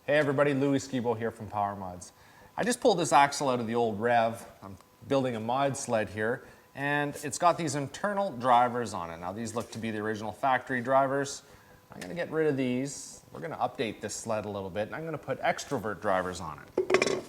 Hey everybody, Louis Skibo here from PowerModz. I just pulled this axle out of the old REV. I'm building a mod sled here, and it's got these internal drivers on it. Now these look to be the original factory drivers. I'm gonna get rid of these. We're gonna update this sled a little bit, and I'm gonna put extrovert drivers on it.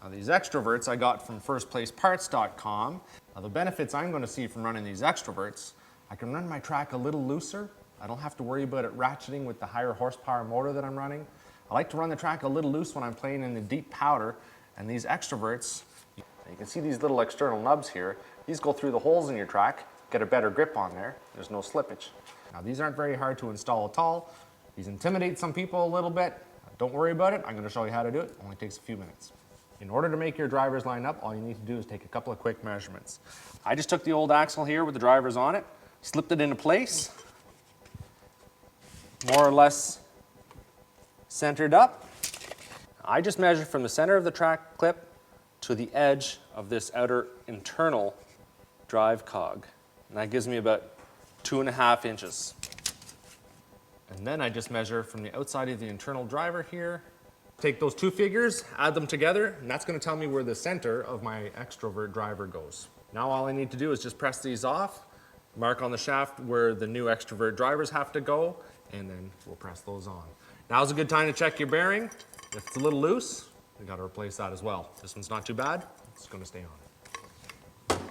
Now these extroverts I got from firstplaceparts.com. Now the benefits I'm gonna see from running these extroverts, I can run my track a little looser. I don't have to worry about it ratcheting with the higher horsepower motor that I'm running. I like to run the track a little loose when I'm playing in the deep powder, and these extroverts, you can see these little external nubs here. These go through the holes in your track, get a better grip on there. There's no slippage. Now these aren't very hard to install at all. These intimidate some people a little bit. Don't worry about it. I'm going to show you how to do it. It only takes a few minutes. In order to make your drivers line up, all you need to do is take a couple of quick measurements. I just took the old axle here with the drivers on it, slipped it into place, more or less centered up. I just measured from the center of the track clip to the edge of this outer internal drive cog. And that gives me about 2.5 inches. And then I just measure from the outside of the internal driver here. Take those two figures, add them together, and that's going to tell me where the center of my extrovert driver goes. Now all I need to do is just press these off, mark on the shaft where the new extrovert drivers have to go, and then we'll press those on. Now's a good time to check your bearing. If it's a little loose, we got to replace that as well. This one's not too bad. It's going to stay on.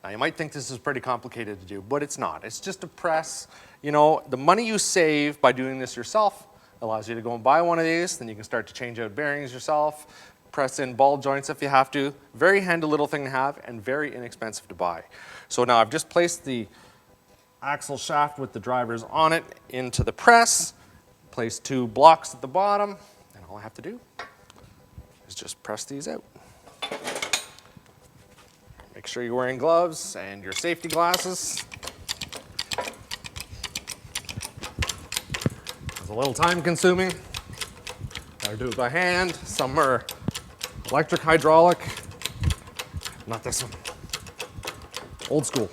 Now you might think this is pretty complicated to do, but it's not. It's just a press. You know, the money you save by doing this yourself allows you to go and buy one of these, then you can start to change out bearings yourself, press in ball joints if you have to. Very handy little thing to have and very inexpensive to buy. So now I've just placed the axle shaft with the drivers on it into the press, place two blocks at the bottom, and all I have to do is just press these out. Make sure you're wearing gloves and your safety glasses. It's a little time consuming. Gotta do it by hand. Some are electric, hydraulic. Not this one. Old school.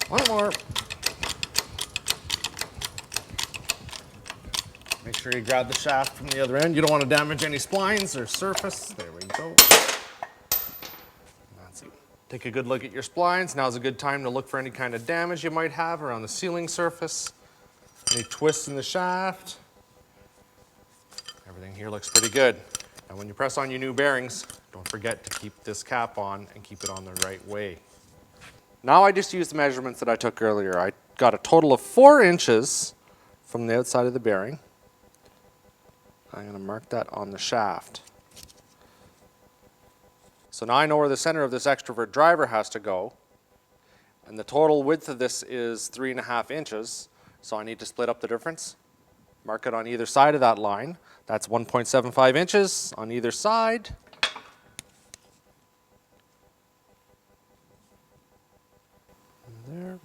One more. Make sure you grab the shaft from the other end. You don't want to damage any splines or surface. There we go. That's it. Take a good look at your splines. Now's a good time to look for any kind of damage you might have around the sealing surface. Any twists in the shaft. Everything here looks pretty good. Now when you press on your new bearings, don't forget to keep this cap on and keep it on the right way. Now I just used the measurements that I took earlier. I got a total of 4 inches from the outside of the bearing. I'm going to mark that on the shaft. So now I know where the center of this extrovert driver has to go. And the total width of this is 3.5 inches. So I need to split up the difference. Mark it on either side of that line. That's 1.75 inches on either side. There.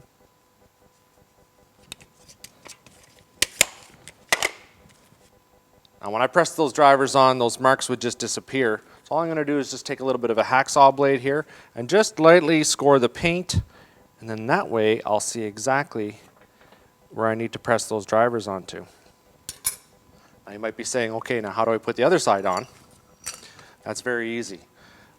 Now when I press those drivers on, those marks would just disappear. So all I'm going to do is just take a little bit of a hacksaw blade here and just lightly score the paint, and then that way I'll see exactly where I need to press those drivers onto. Now you might be saying, okay, now how do I put the other side on? That's very easy.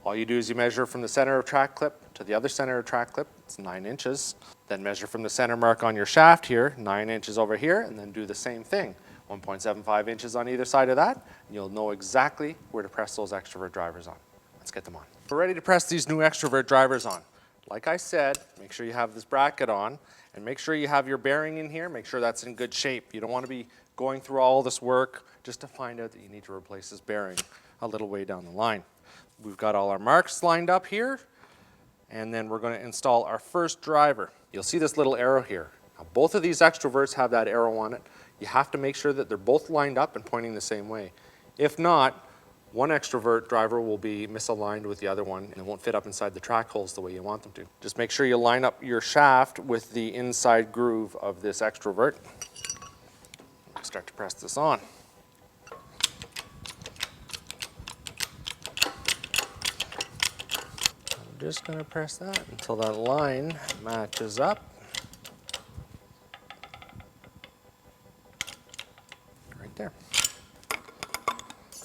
All you do is you measure from the center of track clip to the other center of track clip. It's 9 inches. Then measure from the center mark on your shaft here, 9 inches over here, and then do the same thing. 1.75 inches on either side of that, and you'll know exactly where to press those extrovert drivers on. Let's get them on. We're ready to press these new extrovert drivers on. Like I said, make sure you have this bracket on, and make sure you have your bearing in here. Make sure that's in good shape. You don't want to be going through all this work just to find out that you need to replace this bearing a little way down the line. We've got all our marks lined up here, and then we're going to install our first driver. You'll see this little arrow here. Now, both of these extroverts have that arrow on it. You have to make sure that they're both lined up and pointing the same way. If not, one extrovert driver will be misaligned with the other one and it won't fit up inside the track holes the way you want them to. Just make sure you line up your shaft with the inside groove of this extrovert. Start to press this on. just going to press that until that line matches up. Right there.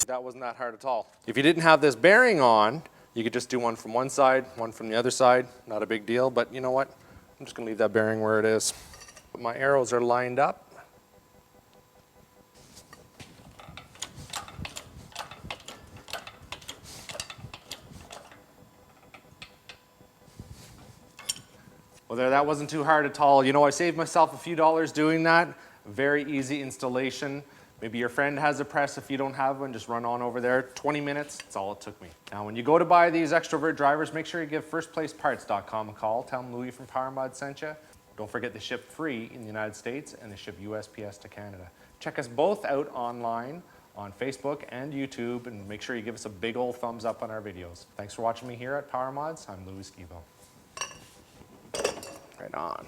That wasn't that hard at all. If you didn't have this bearing on, you could just do one from one side, one from the other side. Not a big deal, but you know what? I'm just going to leave that bearing where it is. But my arrows are lined up. Well, there, that wasn't too hard at all. You know, I saved myself a few dollars doing that. Very easy installation. Maybe your friend has a press. If you don't have one, just run on over there. 20 minutes, that's all it took me. Now, when you go to buy these extrovert drivers, make sure you give firstplaceparts.com a call. Tell them Louis from PowerModz sent you. Don't forget they ship free in the United States and they ship USPS to Canada. Check us both out online on Facebook and YouTube, and make sure you give us a big old thumbs up on our videos. Thanks for watching me here at PowerModz. I'm Louis Skivo. Right on.